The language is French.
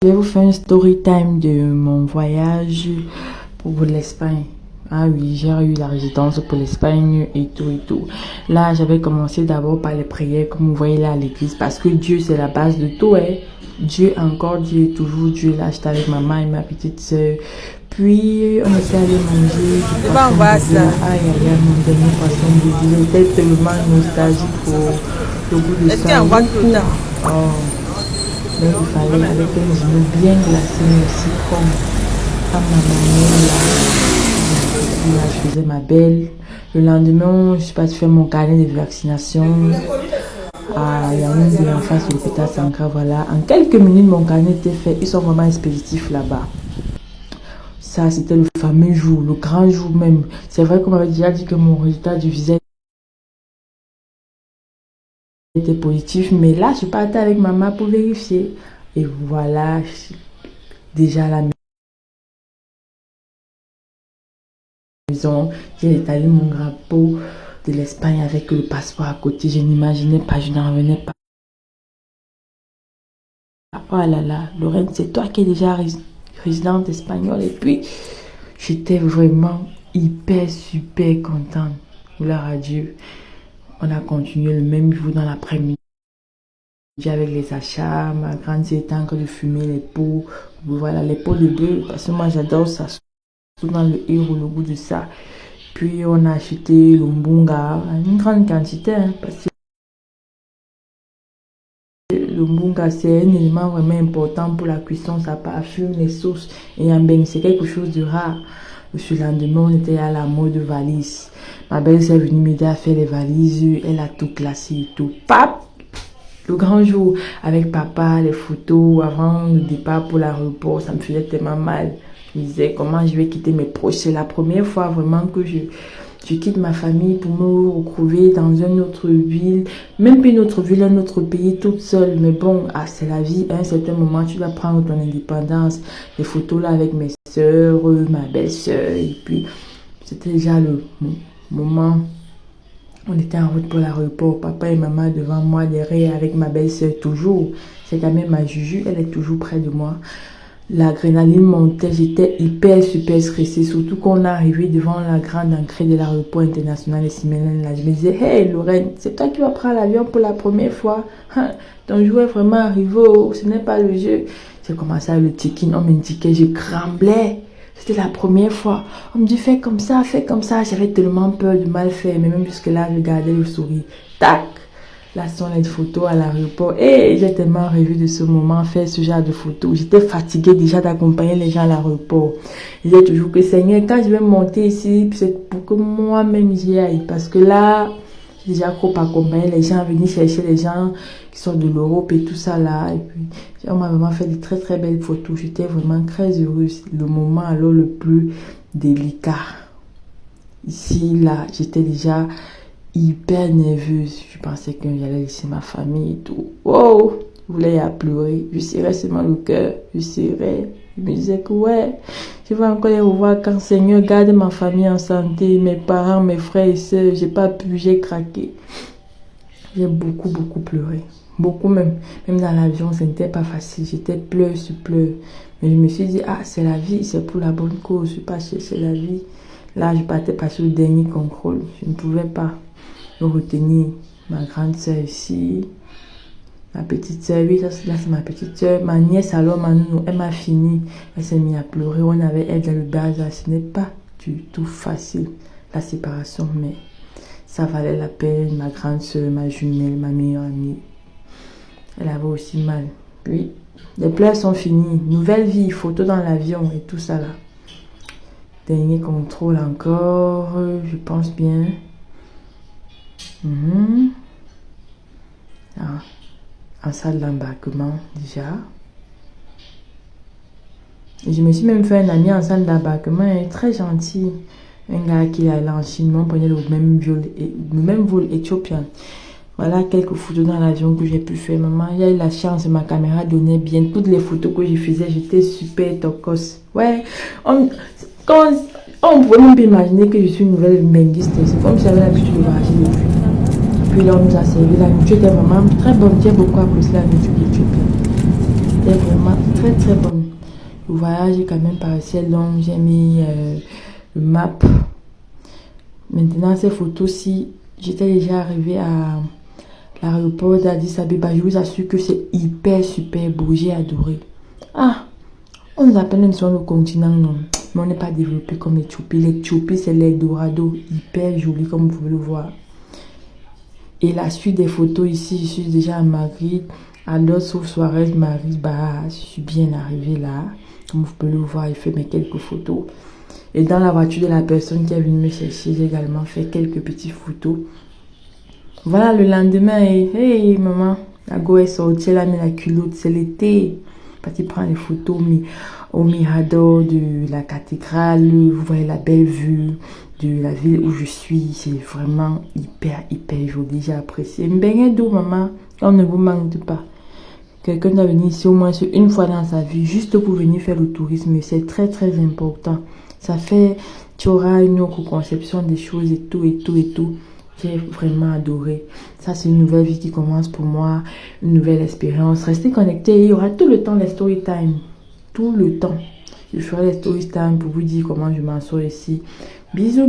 Je vais vous faire une story time de mon voyage pour l'Espagne. Ah oui, j'ai eu la résidence pour l'Espagne et tout et tout. Là, j'avais commencé d'abord par les prières, comme vous voyez là à l'église, parce que Dieu, c'est la base de tout, hein. Dieu, encore Dieu, toujours Dieu. Là, j'étais avec maman et ma petite soeur. Puis, on était allé manger du poisson de Dieu. Aïe, aïe, aïe, mon dernier poisson de Dieu. J'étais tellement nostalgique pour le goût de ça. Oh, mais il fallait avec un genou bien glacé, aussi comme à ma manière là, je faisais ma belle. Le lendemain, je suis partie faire mon carnet de vaccination. Ah, il y a un de en face de l'hôpital Sankara, voilà. En quelques minutes, mon carnet était fait. Ils sont vraiment expéditifs là-bas. Ça, c'était le fameux jour, le grand jour même. C'est vrai qu'on m'avait déjà dit que mon résultat du visa était positif, mais là, je suis partie avec maman pour vérifier. Et voilà, déjà la maison, j'ai étalé mon drapeau de l'Espagne avec le passeport à côté. Je n'imaginais pas, je n'en revenais pas. Oh là là, Lorraine, c'est toi qui es déjà résidente espagnole. Et puis, j'étais vraiment hyper, super contente. Gloire à Dieu. On a continué le même jour dans l'après-midi avec les achats. Ma grande sœur était en train de fumer les pots. Voilà, les pots de bœuf. Parce que moi, j'adore ça. Surtout dans le héros, le goût de ça. Puis, on a acheté le mbunga. Une grande quantité, hein, parce que le mbunga, c'est un élément vraiment important pour la cuisson. Ça parfume les sauces. Et en bain, c'est quelque chose de rare. Le lendemain, on était à la mode valise. Ma belle-sœur est venue m'aider à faire les valises. Elle a tout classé et tout. Pap! Le grand jour avec papa, les photos avant le départ pour l'aéroport, ça me faisait tellement mal. Je me disais comment je vais quitter mes proches. C'est la première fois vraiment que je quitte ma famille pour me retrouver dans une autre ville, même pas une autre ville, un autre pays, toute seule. Mais bon, ah, c'est la vie. À un certain moment, tu dois prendre ton indépendance. Les photos là avec mes soeurs, ma belle-sœur. Et puis, c'était déjà le moment. On était en route pour l'aéroport. Papa et maman devant moi, derrière, avec ma belle-sœur toujours. C'est quand même ma Juju, elle est toujours près de moi. L'adrénaline montait, j'étais hyper super stressée, surtout qu'on est arrivé devant la grande entrée de l'aéroport international de Siménène. Là, je me disais, hey Lorraine, c'est toi qui vas prendre l'avion pour la première fois. Ton jour est vraiment arrivé, ce n'est pas le jeu. J'ai commencé à le check-in, on m'indiquait, je tremblais. C'était la première fois. On me dit, fais comme ça, fais comme ça. J'avais tellement peur de mal faire, mais même jusque-là, je gardais le sourire. Tac! Là, sont les photos à l'aéroport. Et j'ai tellement rêvé de ce moment, faire ce genre de photos. J'étais fatiguée déjà d'accompagner les gens à l'aéroport. Je disais toujours que Seigneur, quand je vais monter ici, c'est pour que moi-même j'y aille. Parce que là, j'ai déjà trop accompagné les gens, venir chercher les gens qui sont de l'Europe et tout ça là. Et puis, on m'a vraiment fait de très très belles photos. J'étais vraiment très heureuse. Le moment alors le plus délicat. Ici, là, j'étais déjà hyper nerveuse. Je pensais que j'allais laisser ma famille et tout. Wow! Je voulais y pleurer. Je serrais seulement le cœur. Je serrais. Je me disais que ouais, je vais encore les revoir quand Seigneur garde ma famille en santé, mes parents, mes frères et sœurs. J'ai pas pu, j'ai craqué. J'ai beaucoup, beaucoup pleuré. Beaucoup même. Même dans l'avion, ce n'était pas facile. J'étais pleur sur pleur. Mais je me suis dit, ah, c'est la vie, c'est pour la bonne cause. Je suis pas chercher la vie. Là, je partais passer le dernier contrôle. Je ne pouvais pas me retenir. Ma grande soeur ici. Ma petite soeur, oui, là c'est ma petite soeur. Ma nièce alors, Manou, elle m'a fini. Elle s'est mise à pleurer. On avait elle dans le bazar. Ce n'est pas du tout facile, la séparation, mais ça valait la peine. Ma grande soeur, ma jumelle, ma meilleure amie, elle avait aussi mal. Puis, les pleurs sont finis. Nouvelle vie, photo dans l'avion et tout ça là. Dernier contrôle encore, je pense bien. Ah, en salle d'embarquement déjà. Et je me suis même fait un ami en salle d'embarquement, très gentil. Un gars qui est allé en Chine, on prenait le même vol éthiopien. Voilà quelques photos dans l'avion que j'ai pu faire. Maman, il y a eu la chance, ma caméra donnait bien. Toutes les photos que je faisais, j'étais super tocos. Ouais, on pouvait même pas imaginer que je suis une nouvelle linguiste. C'est comme si j'avais l'habitude de voyager depuis. Puis là, on nous a servi la nourriture était vraiment très bonne. J'ai beaucoup apprécié la nourriture éthiopienne. était vraiment très très bonne. Le voyage est quand même paraissait long. J'ai mis le map. Maintenant, ces photos-ci, j'étais déjà arrivée à l'aéroport d'Addis Abeba. Je vous assure que c'est hyper super beau. J'ai adoré. Ah, on nous appelle sur le continent, non. Mais on n'est pas développé comme l'Éthiopie. L'Éthiopie, c'est l'Eldorado. Hyper joli, comme vous pouvez le voir. Et la suite des photos ici, je suis déjà à Madrid. À Dos Suarez, Madrid, bah, je suis bien arrivée là. Comme vous pouvez le voir, j'ai fait mes quelques photos. Et dans la voiture de la personne qui est venue me chercher, j'ai également fait quelques petites photos. Voilà, le lendemain, et hey maman, la go est sortie, elle a mis la culotte, c'est l'été. Parti prendre les photos au mirador de la cathédrale. Vous voyez la belle vue de la ville où je suis. C'est vraiment hyper joli. J'ai apprécié. Un beignet d'eau, maman, on ne vous manque pas. Quelqu'un doit venir ici au moins une fois dans sa vie, juste pour venir faire le tourisme. C'est très important. Ça fait, tu auras une autre conception des choses et tout. J'ai vraiment adoré. Ça, c'est une nouvelle vie qui commence pour moi, une nouvelle expérience. Restez connectés, il y aura tout le temps les story time. Tout le temps. Je ferai les story time pour vous dire comment je m'en sors ici. Bisous.